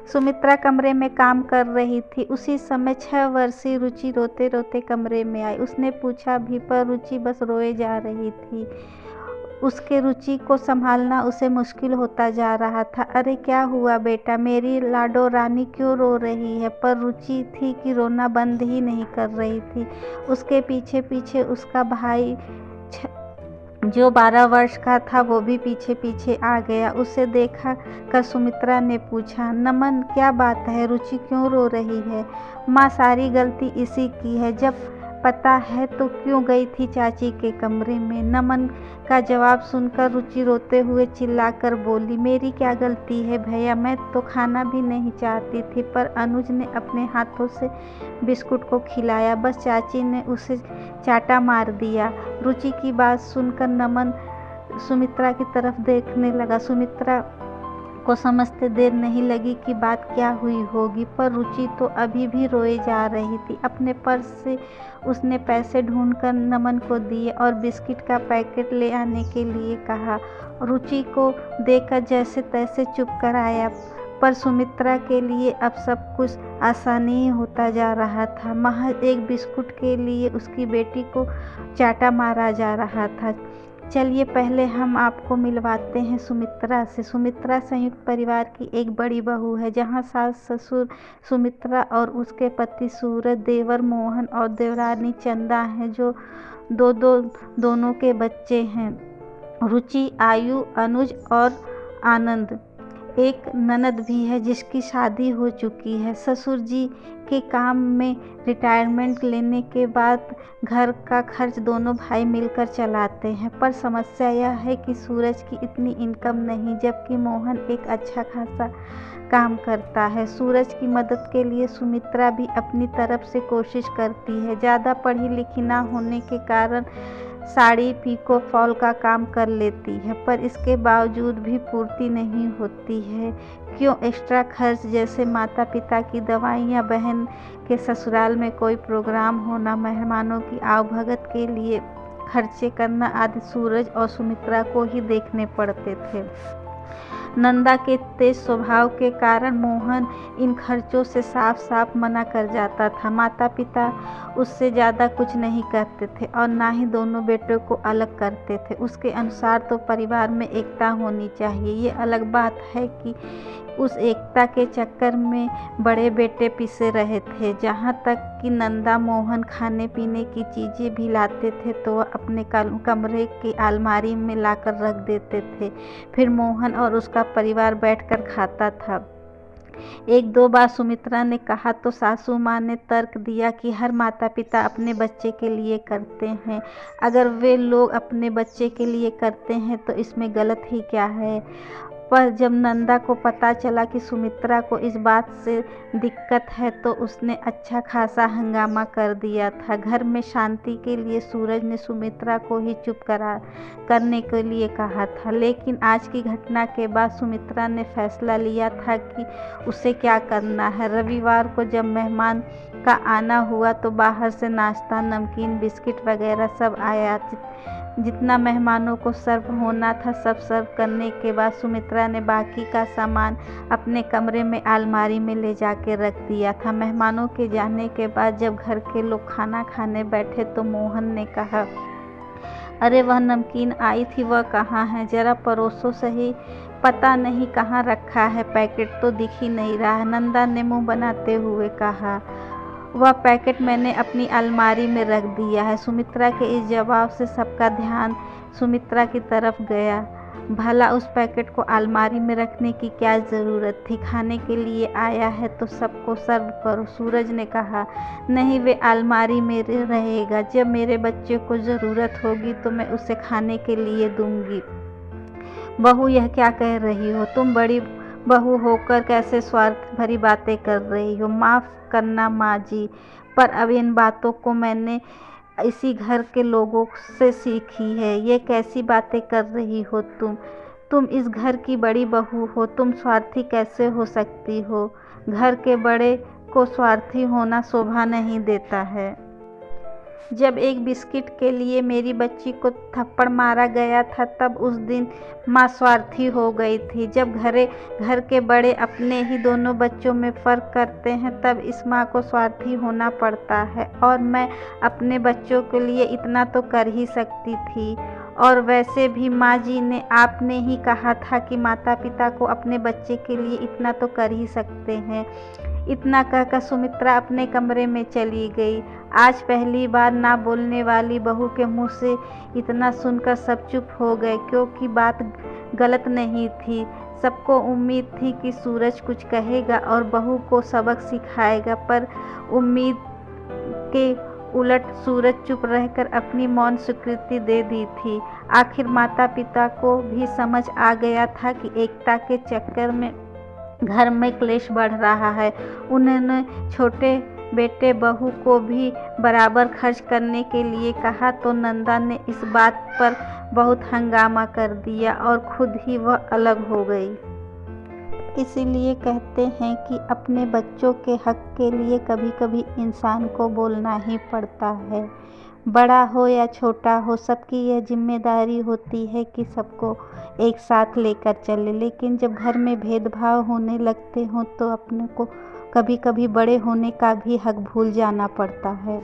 सुमित्रा कमरे में काम कर रही थी। उसी समय 6 वर्षीय रुचि रोते रोते कमरे में आई। उसने पूछा भी, पर रुचि बस रोए जा रही थी। उसके रुचि को संभालना उसे मुश्किल होता जा रहा था। अरे क्या हुआ बेटा, मेरी लाडो रानी क्यों रो रही है? पर रुचि थी कि रोना बंद ही नहीं कर रही थी। उसके पीछे पीछे उसका भाई जो 12 वर्ष का था वो भी पीछे पीछे आ गया। उसे देखा कर सुमित्रा ने पूछा, नमन क्या बात है, रुचि क्यों रो रही है? माँ सारी गलती इसी की है, जब पता है तो क्यों गई थी चाची के कमरे में? नमन का जवाब सुनकर रुचि रोते हुए चिल्लाकर बोली, मेरी क्या गलती है भैया, मैं तो खाना भी नहीं चाहती थी, पर अनुज ने अपने हाथों से बिस्कुट को खिलाया, बस चाची ने उसे चाटा मार दिया। रुचि की बात सुनकर नमन सुमित्रा की तरफ देखने लगा। सुमित्रा को समझते देर नहीं लगी कि बात क्या हुई होगी, पर रुचि तो अभी भी रोए जा रही थी। अपने पर्स से उसने पैसे ढूंढकर नमन को दिए और बिस्किट का पैकेट ले आने के लिए कहा। रुचि को देखकर जैसे तैसे चुप कराया, पर सुमित्रा के लिए अब सब कुछ आसानी ही होता जा रहा था। महज एक बिस्कुट के लिए उसकी बेटी को चाटा मारा जा रहा था। चलिए पहले हम आपको मिलवाते हैं सुमित्रा से। सुमित्रा संयुक्त परिवार की एक बड़ी बहू है, जहां सास ससुर सुमित्रा और उसके पति सूरज, देवर मोहन और देवरानी चंदा हैं, जो दोनों के बच्चे हैं, रुचि, आयु, अनुज और आनंद। एक ननद भी है जिसकी शादी हो चुकी है। ससुर जी के काम में रिटायरमेंट लेने के बाद घर का खर्च दोनों भाई मिलकर चलाते हैं, पर समस्या यह है कि सूरज की इतनी इनकम नहीं, जबकि मोहन एक अच्छा खासा काम करता है। सूरज की मदद के लिए सुमित्रा भी अपनी तरफ से कोशिश करती है। ज़्यादा पढ़ी लिखी ना होने के कारण साड़ी पीको फॉल का काम कर लेती है, पर इसके बावजूद भी पूर्ति नहीं होती है। क्यों एक्स्ट्रा खर्च, जैसे माता पिता की दवाइयाँ, बहन के ससुराल में कोई प्रोग्राम होना, मेहमानों की आवभगत के लिए खर्चे करना आदि सूरज और सुमित्रा को ही देखने पड़ते थे। नंदा के तेज स्वभाव के कारण मोहन इन खर्चों से साफ साफ मना कर जाता था। माता पिता उससे ज़्यादा कुछ नहीं करते थे और ना ही दोनों बेटों को अलग करते थे। उसके अनुसार तो परिवार में एकता होनी चाहिए। ये अलग बात है कि उस एकता के चक्कर में बड़े बेटे पिसे रहे थे। जहाँ तक कि नंदा मोहन खाने पीने की चीज़ें भी लाते थे तो वह अपने कमरे की अलमारी में लाकर रख देते थे, फिर मोहन और उसका परिवार बैठकर खाता था। एक दो बार सुमित्रा ने कहा तो सासू माँ ने तर्क दिया कि हर माता पिता अपने बच्चे के लिए करते हैं, अगर वे लोग अपने बच्चे के लिए करते हैं तो इसमें गलत ही क्या है। पर जब नंदा को पता चला कि सुमित्रा को इस बात से दिक्कत है तो उसने अच्छा खासा हंगामा कर दिया था। घर में शांति के लिए सूरज ने सुमित्रा को ही चुप करने के लिए कहा था, लेकिन आज की घटना के बाद सुमित्रा ने फैसला लिया था कि उसे क्या करना है। रविवार को जब मेहमान का आना हुआ तो बाहर से नाश्ता, नमकीन, बिस्किट वगैरह सब आया। जितना मेहमानों को सर्व होना था सब सर्व करने के बाद सुमित्रा ने बाकी का सामान अपने कमरे में अलमारी में ले जाके रख दिया था। मेहमानों के जाने के बाद जब घर के लोग खाना खाने बैठे तो मोहन ने कहा, अरे वह नमकीन आई थी वह कहाँ है, जरा परोसो सही, पता नहीं कहाँ रखा है, पैकेट तो दिख ही नहीं रहा है। नंदा ने मुंह बनाते हुए कहा, वह पैकेट मैंने अपनी अलमारी में रख दिया है। सुमित्रा के इस जवाब से सबका ध्यान सुमित्रा की तरफ गया। भला उस पैकेट को अलमारी में रखने की क्या ज़रूरत थी? खाने के लिए आया है तो सबको सर्व करो। सूरज ने कहा, नहीं, वे अलमारी में रहेगा, जब मेरे बच्चे को ज़रूरत होगी तो मैं उसे खाने के लिए दूंगी। बहू यह क्या कह रही हो? तुम बड़ी बहू होकर कैसे स्वार्थ भरी बातें कर रही हो? माफ़ करना माँ जी, पर अब इन बातों को मैंने इसी घर के लोगों से सीखी है। ये कैसी बातें कर रही हो तुम इस घर की बड़ी बहू हो, तुम स्वार्थी कैसे हो सकती हो? घर के बड़े को स्वार्थी होना शोभा नहीं देता है। जब एक बिस्किट के लिए मेरी बच्ची को थप्पड़ मारा गया था, तब उस दिन माँ स्वार्थी हो गई थी। जब घर के बड़े अपने ही दोनों बच्चों में फ़र्क करते हैं, तब इस माँ को स्वार्थी होना पड़ता है। और मैं अपने बच्चों के लिए इतना तो कर ही सकती थी। और वैसे भी माँ जी ने आपने ही कहा था कि माता पिता को अपने बच्चे के लिए इतना तो कर ही सकते हैं। इतना कहकर सुमित्रा अपने कमरे में चली गई। आज पहली बार ना बोलने वाली बहू के मुंह से इतना सुनकर सब चुप हो गए, क्योंकि बात गलत नहीं थी। सबको उम्मीद थी कि सूरज कुछ कहेगा और बहू को सबक सिखाएगा, पर उम्मीद के उलट सूरज चुप रहकर अपनी मौन स्वीकृति दे दी थी। आखिर माता पिता को भी समझ आ गया था कि एकता के चक्कर में घर में क्लेश बढ़ रहा है। उन्होंने छोटे बेटे बहू को भी बराबर खर्च करने के लिए कहा, तो नंदा ने इस बात पर बहुत हंगामा कर दिया और खुद ही वह अलग हो गई। इसीलिए कहते हैं कि अपने बच्चों के हक के लिए कभी कभी इंसान को बोलना ही पड़ता है। बड़ा हो या छोटा हो, सबकी यह जिम्मेदारी होती है कि सबको एक साथ लेकर चले। लेकिन जब घर में भेदभाव होने लगते हों, तो अपने को कभी कभी बड़े होने का भी हक भूल जाना पड़ता है।